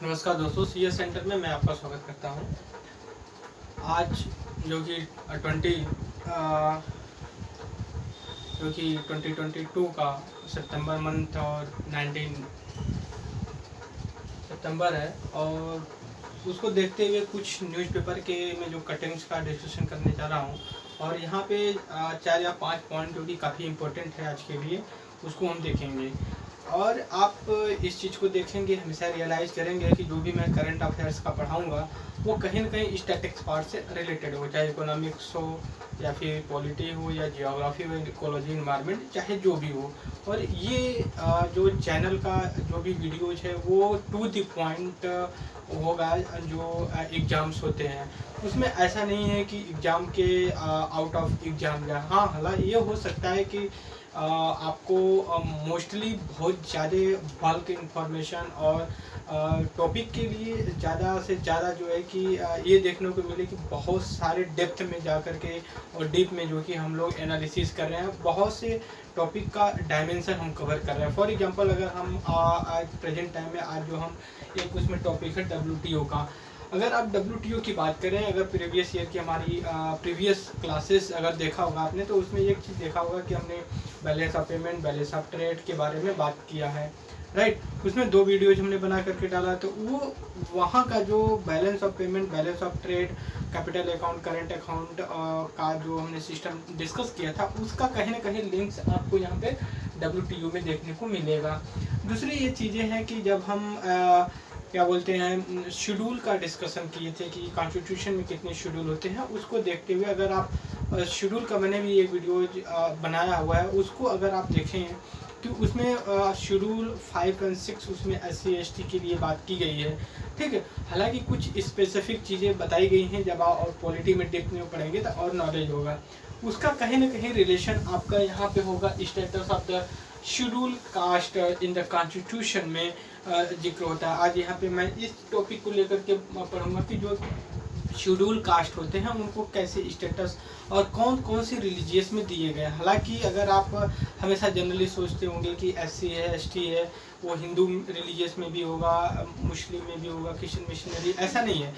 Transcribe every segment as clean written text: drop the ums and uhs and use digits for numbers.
नमस्कार दोस्तों, CS centre में मैं आपका स्वागत करता हूं। आज जो कि 2022 का सितंबर मंथ और 19 सितंबर है, और उसको देखते हुए कुछ न्यूज़पेपर के मैं जो कटिंग्स का डिस्कशन करने जा रहा हूं। और यहाँ पे 4 या 5 पॉइंट जो कि काफ़ी इम्पोर्टेंट है आज के लिए, उसको हम देखेंगे। और आप इस चीज़ को देखेंगे, हमेशा रियलाइज़ करेंगे कि जो भी मैं करंट अफेयर्स का पढ़ाऊँगा वो कहीं ना कहीं स्टैटिक्स पार्ट से रिलेटेड हो, चाहे इकोनॉमिक्स हो या फिर पॉलिटी हो या जियोग्राफी हो, इकोलॉजी, इन्वायरमेंट, चाहे जो भी हो। और ये जो चैनल का जो भी वीडियोज है वो टू द पॉइंट होगा। जो एग्ज़ाम्स होते हैं उसमें ऐसा नहीं है कि एग्ज़ाम के आउट ऑफ एग्ज़ाम या हाँ, हालांकि ये हो सकता है कि आपको मोस्टली बहुत ज़्यादा बल्क इंफॉर्मेशन और टॉपिक के लिए ज़्यादा से ज़्यादा जो है कि ये देखने को मिले कि बहुत सारे डेप्थ में जा कर के और डीप में जो कि हम लोग एनालिसिस कर रहे हैं, बहुत से टॉपिक का डायमेंशन हम कवर कर रहे हैं। फॉर एग्जांपल, अगर हम आज प्रेजेंट टाइम में आज जो हम एक उसमें टॉपिक है WTO का। अगर आप WTO की बात करें, अगर प्रीवियस ईयर की हमारी प्रीवियस क्लासेस अगर देखा होगा आपने, तो उसमें एक चीज़ देखा होगा कि हमने balance of payment, balance of trade के बारे में बात किया है, राइट। उसमें 2 वीडियोज हमने बना करके डाला। तो वो वहाँ का जो balance of payment, balance of trade, capital account, current account का जो हमने सिस्टम डिस्कस किया था, उसका कहीं ना कहीं लिंक्स आपको यहाँ पे WTO में देखने को मिलेगा। दूसरी ये चीज़ें हैं कि जब हम क्या बोलते हैं शेड्यूल का डिस्कशन किए थे कि कॉन्स्टिट्यूशन में कितने शेड्यूल होते हैं, उसको देखते हुए अगर आप शेड्यूल का मैंने भी एक वीडियो बनाया हुआ है, उसको अगर आप देखें कि उसमें शेड्यूल 5 और 6 उसमें SC ST के लिए बात की गई है, ठीक है। हालांकि कुछ स्पेसिफिक चीज़ें बताई गई हैं, जब आप और पॉलिटी में डेप्थ में पढ़ेंगे तो और नॉलेज होगा उसका। कहीं ना कहीं रिलेशन आपका यहाँ पे होगा status of the schedule caste in the constitution में जिक्र होता है। आज यहाँ पे मैं इस टॉपिक को लेकर के पढ़ूंगा कि जो शेड्यूल कास्ट होते हैं उनको कैसे स्टेटस और कौन कौन सी रिलीजियस में दिए गए। हालांकि अगर आप हमेशा जनरली सोचते होंगे कि SC है, ST है, वो हिंदू रिलीजियस में भी होगा, मुस्लिम में भी होगा, क्रिश्चियन मिशनरी, ऐसा नहीं है।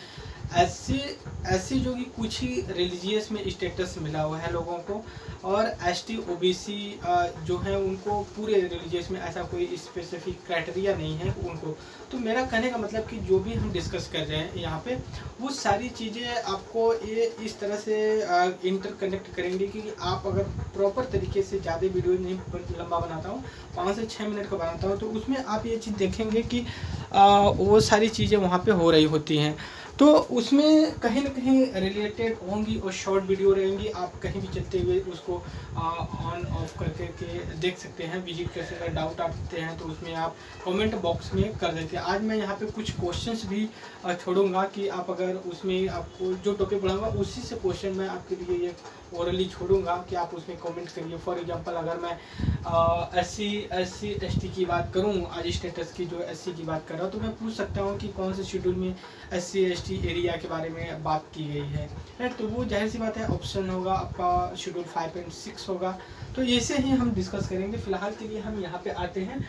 ऐसे जो कि कुछ ही रिलीजियस में स्टेटस मिला हुआ है लोगों को, और ST OBC जो है उनको पूरे रिलीजियस में ऐसा कोई स्पेसिफिक क्राइटेरिया नहीं है उनको। तो मेरा कहने का मतलब कि जो भी हम डिस्कस कर रहे हैं यहाँ पे, वो सारी चीज़ें आपको ये इस तरह से इंटरकनेक्ट करेंगे कि आप अगर प्रॉपर तरीके से, ज़्यादा वीडियो नहीं लंबा बनाता हूँ, 5 से 6 मिनट का बनाता हूँ, तो उसमें आप ये चीज़ देखेंगे कि वो सारी चीज़ें वहाँ पे हो रही होती हैं। तो उसमें कहीं ना कहीं रिलेटेड होंगी और शॉर्ट वीडियो रहेंगी। आप कहीं भी चलते हुए उसको ऑन ऑफ करके देख सकते हैं, विजिट कर सकते हैं। डाउट आते हैं तो उसमें आप कमेंट बॉक्स में कर देते हैं। आज मैं यहाँ पे कुछ क्वेश्चंस भी छोड़ूंगा कि आप अगर उसमें आपको जो टॉपिक पढ़ाऊंगा उसी से क्वेश्चन मैं आपके लिए ये ओरली छोड़ूंगा कि आप उसमें कमेंट करिए। फॉर एग्जांपल, अगर मैं SC ST की बात करूँ, आज स्टेटस की जो SC की बात कर रहा हूँ, तो मैं पूछ सकता हूँ कि कौन से शेड्यूल में SC ST एरिया के बारे में बात की गई है, राइट। तो वो जाहिर सी बात है ऑप्शन होगा आपका शेड्यूल 5 और 6 होगा। तो ऐसे ही हम डिस्कस करेंगे। फिलहाल के लिए हम यहाँ पे आते हैं,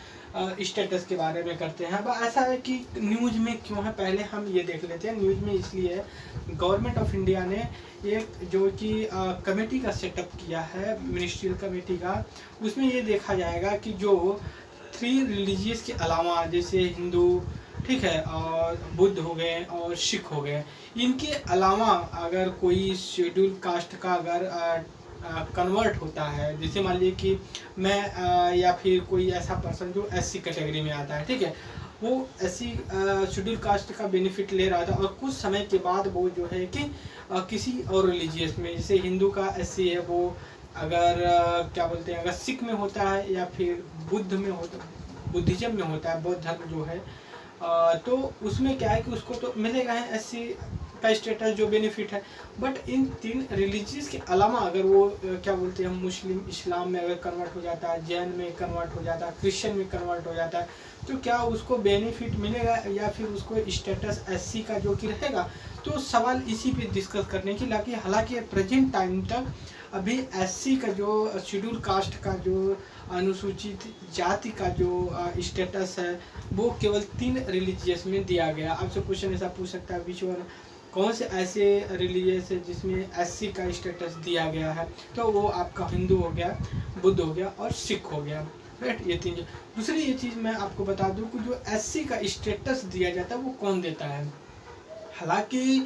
स्टेटस के बारे में करते हैं। अब ऐसा है कि न्यूज़ में क्यों है, पहले हम ये देख लेते हैं। न्यूज़ में इसलिए है, गवर्नमेंट ऑफ इंडिया ने एक जो कि कमेटी का सेटअप किया है, मिनिस्ट्रियल कमेटी का। उसमें ये देखा जाएगा कि जो 3 रिलीजियस के अलावा, जैसे हिंदू, ठीक है, और बुद्ध हो गए और सिख हो गए, इनके अलावा अगर कोई शेड्यूल कास्ट का अगर कन्वर्ट होता है, जैसे मान लीजिए कि मैं या फिर कोई ऐसा पर्सन जो SC कैटेगरी में आता है, ठीक है, वो SC शेड्यूल कास्ट का बेनिफिट ले रहा था, और कुछ समय के बाद वो जो है कि किसी और रिलीजियस में, जैसे हिंदू का SC है, वो अगर क्या बोलते हैं, अगर सिख में होता है या फिर बुद्ध में होता, बुद्धिज्म में होता है, बौद्ध धर्म जो है, तो उसमें क्या है कि उसको तो मिलेगा है SC का स्टेटस जो बेनिफिट है। बट इन 3 रिलीजियस के अलावा अगर वो क्या बोलते हैं, मुस्लिम, इस्लाम में अगर कन्वर्ट हो जाता है, जैन में कन्वर्ट हो जाता है, क्रिश्चियन में कन्वर्ट हो जाता है, तो क्या उसको बेनिफिट मिलेगा या फिर उसको स्टेटस SC का जो कि रहेगा। तो सवाल इसी पे डिस्कस करने की, हालांकि प्रेजेंट टाइम तक अभी एससी का जो शेड्यूल कास्ट का जो अनुसूचित जाति का जो स्टेटस है वो केवल 3 रिलीजियस में दिया गया। आपसे क्वेश्चन ऐसा पूछ सकता है विच वन, कौन से ऐसे रिलीजियस है जिसमें एससी का स्टेटस दिया गया है, तो वो आपका हिंदू हो गया, बुद्ध हो गया और सिख हो गया, राइट। ये 3। दूसरी ये चीज़ मैं आपको बता दूं कि जो एससी का स्टेटस दिया जाता है वो कौन देता है। हालांकि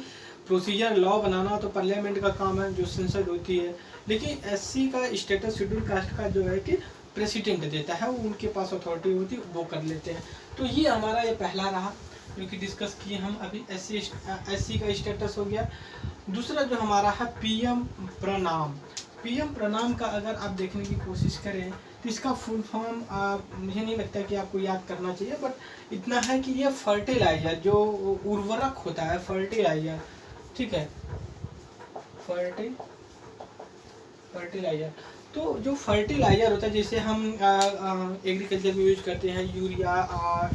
प्रोसीजर लॉ बनाना तो पार्लियामेंट का काम है, जो संसद होती है, लेकिन एससी का स्टेटस शेड्यूल कास्ट का जो है कि प्रेसिडेंट देता है, वो उनके पास अथॉरिटी होती है, वो कर लेते हैं। तो ये हमारा ये पहला रहा जो कि डिस्कस किए हम अभी, एससी का स्टेटस हो गया। दूसरा जो हमारा है पीएम प्रणाम। पीएम प्रणाम का अगर आप देखने की कोशिश करें तो इसका फुल फॉर्म मुझे नहीं लगता कि आपको याद करना चाहिए, बट इतना है कि ये फर्टिलाइजर, जो उर्वरक होता है फर्टिलाइजर, ठीक है, फर्टिलाइजर। तो जो फर्टिलाइजर होता है जैसे हम एग्रीकल्चर में यूज करते हैं, यूरिया,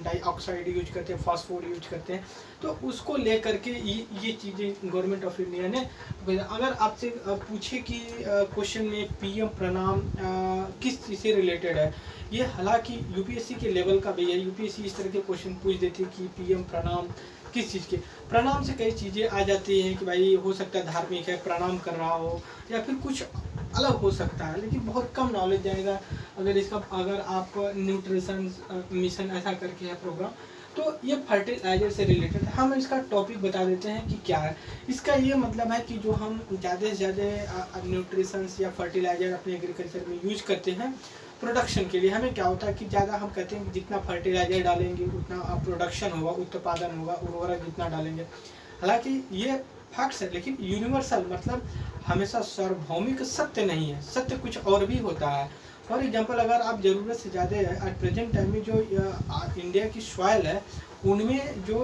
डाइऑक्साइड यूज करते हैं, फास्फोर यूज करते हैं, तो उसको लेकर के ये चीज़ें गवर्नमेंट ऑफ इंडिया ने। अगर आपसे पूछे कि क्वेश्चन में पीएम प्रणाम किस चीज़ से रिलेटेड है, ये हालांकि यूपीएससी के लेवल का भी है, यूपीएससी इस तरह के क्वेश्चन पूछ देती है कि पीएम प्रणाम किस चीज़ के। प्रणाम से कई चीज़ें आ जाती हैं कि भाई हो सकता है धार्मिक है, प्रणाम कर रहा हो, या फिर कुछ अलग हो सकता है, लेकिन बहुत कम नॉलेज जाएगा अगर आप न्यूट्रिशन मिशन ऐसा करके है प्रोग्राम। तो ये फर्टिलाइजर से रिलेटेड है। हम इसका टॉपिक बता देते हैं कि क्या है। इसका ये मतलब है कि जो हम ज़्यादा से ज़्यादा न्यूट्रिशंस या फर्टिलाइजर अपने एग्रीकल्चर में यूज करते हैं प्रोडक्शन के लिए, हमें क्या होता है कि ज़्यादा हम कहते हैं कि जितना फर्टिलाइजर डालेंगे उतना प्रोडक्शन होगा, उत्पादन होगा, उर्वरक जितना डालेंगे। हालांकि ये फैक्ट्स है, लेकिन यूनिवर्सल मतलब हमेशा सार्वभौमिक सत्य नहीं है, सत्य कुछ और भी होता है। फॉर एग्जांपल अगर आप ज़रूरत से ज़्यादा एट प्रेजेंट टाइम में जो इंडिया की सॉइल है उनमें जो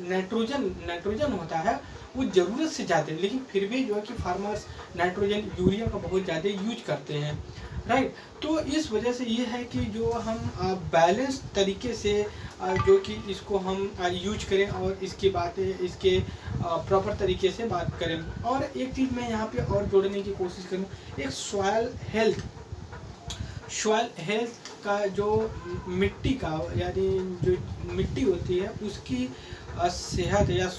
नाइट्रोजन होता है वो ज़रूरत से ज़्यादा है, लेकिन फिर भी जो है कि फार्मर्स नाइट्रोजन यूरिया का बहुत ज़्यादा यूज करते हैं, राइट। तो इस वजह से ये है कि जो हम बैलेंस तरीके से जो कि इसको हम यूज करें और इसकी बातें इसके प्रॉपर तरीके से बात करें। और एक चीज़ मैं यहाँ पे और जोड़ने की कोशिश करूँ, एक सॉइल हेल्थ का जो मिट्टी का यानी जो मिट्टी होती है उसकी सेहत या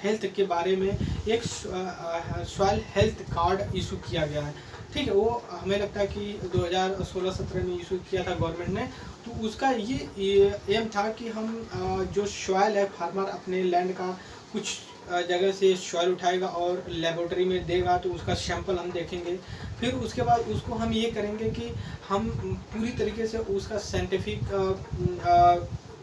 हेल्थ के बारे में एक सॉइल हेल्थ कार्ड इशू किया गया है, ठीक है। वो हमें लगता है कि 2016-17 में इशू किया था गवर्नमेंट ने। तो उसका ये एम था कि हम जो सॉइल है, फार्मर अपने लैंड का कुछ जगह से सॉइल उठाएगा और लेबोरेटरी में देगा, तो उसका सैंपल हम देखेंगे। फिर उसके बाद उसको हम ये करेंगे कि हम पूरी तरीके से उसका साइंटिफिक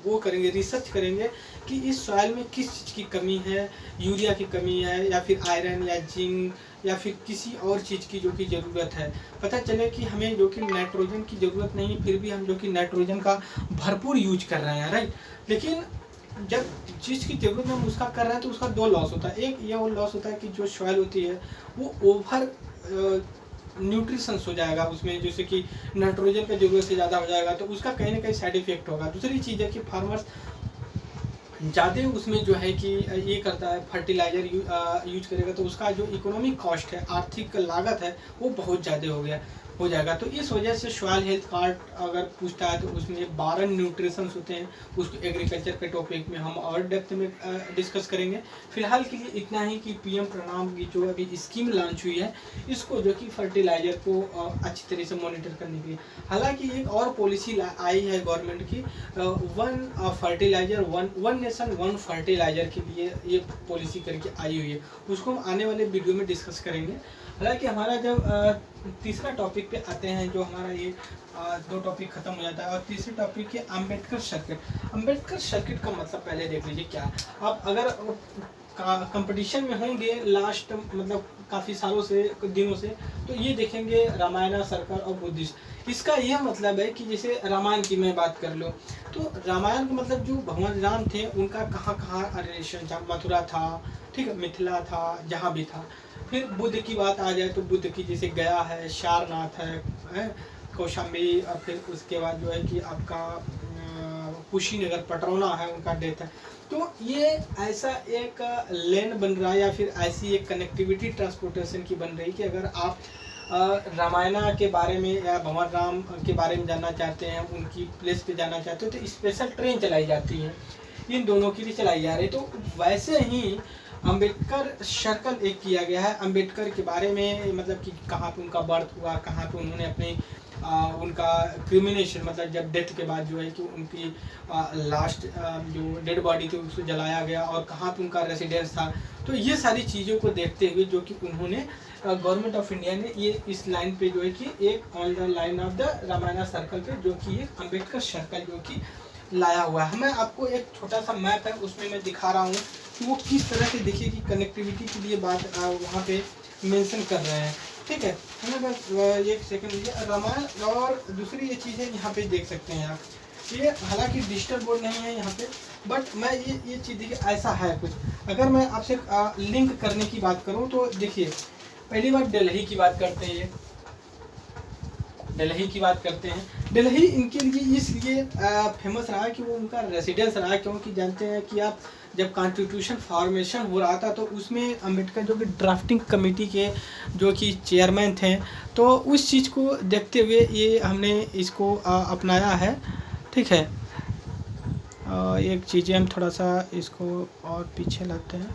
वो करेंगे, रिसर्च करेंगे कि इस सॉइल में किस चीज़ की कमी है, यूरिया की कमी है या फिर आयरन या जिंक या फिर किसी और चीज़ की जो कि ज़रूरत है। पता चले कि हमें जो कि नाइट्रोजन की ज़रूरत नहीं, फिर भी हम जो कि नाइट्रोजन का भरपूर यूज कर रहे हैं, राइट। लेकिन जब चीज़ की जरूरत हम उसका कर रहे हैं तो उसका 2 लॉस होता है। एक ये वो लॉस होता है कि जो सॉइल होती है वो ओवर न्यूट्रिशंस हो जाएगा उसमें, जैसे कि नाइट्रोजन का जरूरत से ज़्यादा हो जाएगा, तो उसका कहीं ना कहीं साइड इफेक्ट होगा। दूसरी चीज़ है कि फार्मर्स ज़्यादा उसमें जो है कि ये करता है फर्टिलाइजर यूज करेगा, तो उसका जो इकोनॉमिक कॉस्ट है, आर्थिक लागत है, वो बहुत ज़्यादा हो जाएगा। तो इस वजह से सॉइल हेल्थ कार्ड अगर पूछता है तो उसमें 12 न्यूट्रिशंस होते हैं। उसको एग्रीकल्चर के टॉपिक में हम और डेप्थ में डिस्कस करेंगे। फिलहाल के लिए इतना ही कि पीएम प्रणाम की जो अभी स्कीम लॉन्च हुई है, इसको जो कि फर्टिलाइजर को अच्छी तरह से मॉनिटर करने के लिए। हालांकि एक और पॉलिसी आई है गवर्नमेंट की, one fertilizer one nation one fertilizer के लिए ये पॉलिसी करके आई हुई है, उसको हम आने वाले वीडियो में डिस्कस करेंगे। हालांकि हमारा जब तीसरा टॉपिक पे आते हैं, जो हमारा ये 2 टॉपिक खत्म हो जाता है, और तीसरे टॉपिक है अम्बेडकर सर्किट। अम्बेडकर सर्किट का मतलब पहले देख लीजिए क्या है। आप अगर कंपटीशन में होंगे लास्ट मतलब काफ़ी सालों से दिनों से, तो ये देखेंगे रामायण सर्कल और बुद्धिस्ट। इसका यह मतलब है कि जैसे रामायण की मैं बात कर लो, तो रामायण का मतलब जो भगवान राम थे उनका कहाँ कहाँ रिलेशन था, मथुरा था, ठीक है, मिथिला था, जहाँ भी था। फिर बुद्ध की बात आ जाए तो बुद्ध की जैसे गया है, सारनाथ है, कौशाम्बी, और फिर उसके बाद जो है कि आपका कुशीनगर पटरौना है, उनका डेथ है। तो ये ऐसा एक लेन बन रहा है या फिर ऐसी एक कनेक्टिविटी ट्रांसपोर्टेशन की बन रही कि अगर आप रामायणा के बारे में या भंवर राम के बारे में जानना चाहते हैं, उनकी प्लेस पे जाना चाहते हो, तो स्पेशल ट्रेन चलाई जाती है, इन दोनों के लिए चलाई जा रही है। तो वैसे ही अंबेडकर सर्कल एक किया गया है अंबेडकर के बारे में, मतलब कि कहाँ पे उनका बर्थ हुआ, कहाँ पे उन्होंने अपने उनका क्रिमिनेशन, मतलब जब डेथ के बाद जो है कि उनकी लास्ट जो डेड बॉडी थी उसको जलाया गया और कहाँ पे उनका रेसिडेंस था। तो ये सारी चीज़ों को देखते हुए जो कि उन्होंने गवर्नमेंट ऑफ इंडिया ने ये इस लाइन पे जो है कि एक on the line of the Ramayana circle पे जो कि एक अंबेडकर सर्कल जो कि लाया हुआ है। मैं आपको एक छोटा सा मैप है उसमें मैं दिखा रहा हूँ कि वो किस तरह से, देखिए कि कनेक्टिविटी के लिए बात वहाँ पे मेंशन कर रहे हैं। ठीक है, हमें बस एक सेकंड लीजिए। रामायण और दूसरी ये चीज़ है यहाँ पे देख सकते हैं आप, ये हालांकि डिजिटल बोर्ड नहीं है यहाँ पे, बट मैं ये चीज़ देखिए ऐसा है कुछ। अगर मैं आपसे लिंक करने की बात करूँ तो देखिए, पहली बार दिल्ली की बात करते हैं, दिल्ली की बात करते हैं। दिल्ली इनके लिए इसलिए फेमस रहा कि वो उनका रेसिडेंस रहा, क्योंकि जानते हैं कि आप जब कॉन्स्टिट्यूशन फॉर्मेशन हो रहा था तो उसमें अंबेडकर जो कि ड्राफ्टिंग कमेटी के जो कि चेयरमैन थे, तो उस चीज़ को देखते हुए ये हमने इसको अपनाया है। ठीक है, एक चीज़ें हम थोड़ा सा इसको और पीछे लाते हैं,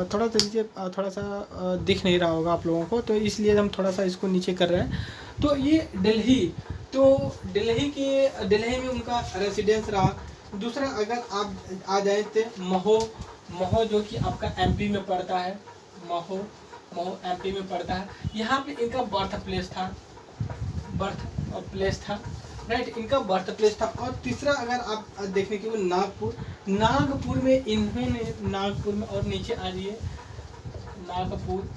थोड़ा दीजिए, थोड़ा सा दिख नहीं रहा होगा आप लोगों को, तो इसलिए हम थोड़ा सा इसको नीचे कर रहे हैं। तो ये दिल्ली, तो दिल्ली में उनका रेसिडेंस रहा। दूसरा अगर आप आ जाए तो महो जो कि आपका एमपी में पड़ता है, महो एमपी में पड़ता है। यहाँ पे इनका बर्थ प्लेस था, राइट, इनका बर्थ प्लेस था। और तीसरा अगर आप देखने के लिए नागपुर में इन्होंने, नागपुर में, और नीचे आ जाइए, नागपुर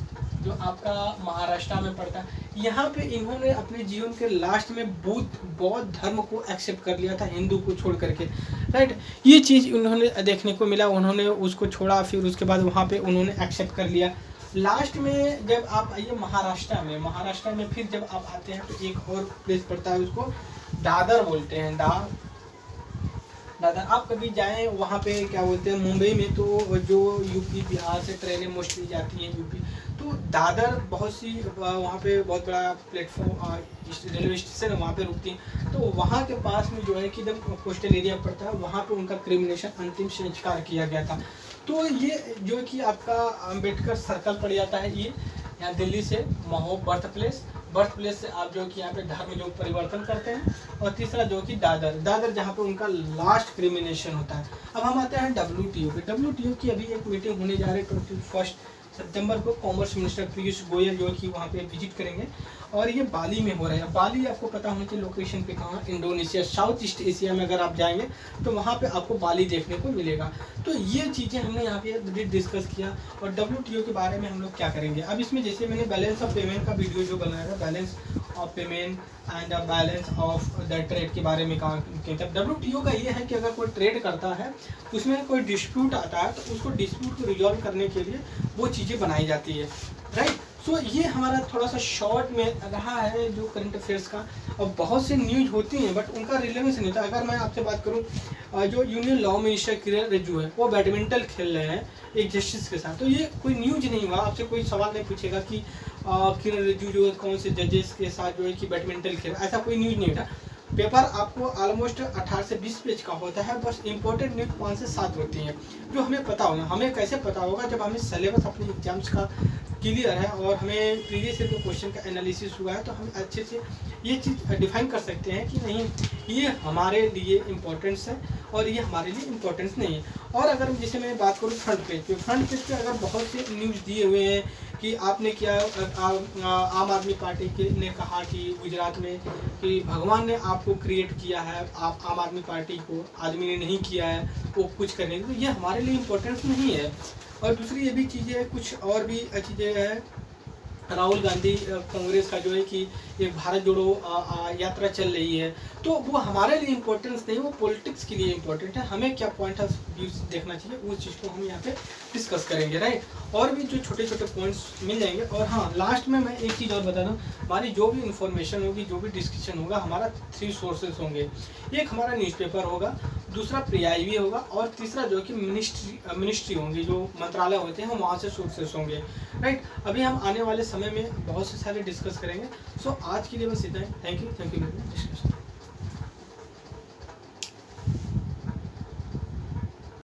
जो आपका महाराष्ट्र में पड़ता है, यहाँ पे इन्होंने अपने जीवन के लास्ट में बौद्ध धर्म को एक्सेप्ट कर लिया था, हिंदू को छोड़ करके, राइट। ये चीज़ उन्होंने देखने को मिला, उन्होंने उसको छोड़ा, फिर उसके बाद वहाँ पे उन्होंने एक्सेप्ट कर लिया। लास्ट में जब आप आइए महाराष्ट्र में फिर जब आप आते हैं तो एक और प्लेस पड़ता है, उसको दादर बोलते हैं, दादर। आप कभी जाएं वहाँ पे, क्या बोलते हैं, मुंबई में तो जो यूपी बिहार से ट्रेनें मोस्टली जाती हैं यूपी, तो दादर बहुत सी वहाँ पे बहुत बड़ा प्लेटफॉर्म रेलवे स्टेशन है, वहाँ पे रुकती हैं। तो वहाँ के पास में जो है कि जब कोस्टल एरिया पड़ता है, वहाँ पे उनका क्रिमिनेशन, अंतिम संस्कार किया गया था। तो ये जो कि आपका अंबेडकर सर्कल पड़ जाता है, ये यहाँ दिल्ली से महो बर्थ प्लेस से आप जो कि यहाँ पे धर्म जो परिवर्तन करते हैं। और तीसरा जो कि दादर जहाँ पे उनका लास्ट क्रिमिनेशन होता है। अब हम आते हैं WTO पे। WTO की अभी एक मीटिंग होने जा रही है 21 सितंबर को। कॉमर्स मिनिस्टर पीयूष गोयल जो कि वहाँ पे विजिट करेंगे, और ये बाली में हो रहा है। बाली आपको पता होना चाहिए लोकेशन पे कहाँ, इंडोनेशिया, साउथ ईस्ट एशिया में अगर आप जाएंगे तो वहाँ पे आपको बाली देखने को मिलेगा। तो ये चीज़ें हमने यहाँ पे डिस्कस किया। और WTO के बारे में हम लोग क्या करेंगे अब इसमें, जैसे मैंने बैलेंस ऑफ पेमेंट का वीडियो जो बनाया था, balance of payment and balance of the trade के बारे में कहा। WTO का ये है कि अगर कोई ट्रेड करता है, उसमें कोई डिस्प्यूट आता है, तो उसको डिस्प्यूट को रिजॉल्व करने के लिए वो चीज़ें बनाई जाती है, राइट। सो ये हमारा थोड़ा सा शॉर्ट में रहा है जो करंट अफेयर्स का। और बहुत से न्यूज होती हैं बट उनका रिलेवेंस नहीं था। अगर मैं आपसे बात करूं, जो यूनियन लॉ मिनिस्टर किरण रिजिजू है, वो बैडमिंटन खेल रहे हैं एक जस्टिस के साथ, तो ये कोई न्यूज नहीं हुआ। आपसे कोई सवाल नहीं पूछेगा कि किरण रिजिजू जो कौन से जजेस के साथ जो है कि बैडमिंटन खेल, ऐसा कोई न्यूज नहीं था। पेपर आपको ऑलमोस्ट 18 से 20 पेज का होता है, बस इंपॉर्टेंट न्यूज 5 से 7 होती हैं जो हमें पता होगा। हमें कैसे पता होगा, जब हमें सिलेबस अपने एग्जाम्स का क्लियर है और हमें प्रीवियस ईयर के क्वेश्चन का एनालिसिस हुआ है, तो हम अच्छे से ये चीज़ डिफाइन कर सकते हैं कि नहीं ये हमारे लिए इम्पोर्टेंस है और ये हमारे लिए इम्पोर्टेंस नहीं है। और अगर जैसे मैं बात करूँ फ्रंट पेज पे अगर बहुत से न्यूज़ दिए हुए हैं कि आपने क्या, आम आदमी पार्टी के ने कहा कि गुजरात में कि भगवान ने आपको क्रिएट किया है, आप आम आदमी पार्टी को आदमी ने नहीं किया है, वो कुछ करने, तो ये हमारे लिए इम्पोर्टेंस नहीं है। और दूसरी ये भी चीज़ें, कुछ और भी चीज़ें हैं राहुल गांधी कांग्रेस का जो है कि एक भारत जोड़ो यात्रा चल रही है, तो वो हमारे लिए इम्पोर्टेंस नहीं, वो पॉलिटिक्स के लिए इम्पोर्टेंट है। हमें क्या पॉइंट ऑफ व्यू देखना चाहिए, उस चीज़ को हम यहाँ पे डिस्कस करेंगे, राइट। और भी जो छोटे छोटे पॉइंट्स मिल जाएंगे। और हाँ, लास्ट में मैं एक चीज़ और बता दूँ, हमारी जो भी इन्फॉर्मेशन होगी, जो भी डिस्कशन होगा, हमारा 3 सोर्सेज होंगे। एक हमारा न्यूज़पेपर होगा, दूसरा PIB होगा, और तीसरा जो कि मिनिस्ट्री होंगी, जो मंत्रालय होते हैं, वहाँ से सोर्सेस होंगे, राइट। अभी हम आने वाले समय में बहुत से सारे डिस्कस करेंगे। सो आज के लिए बस इतना ही। Thank you very much.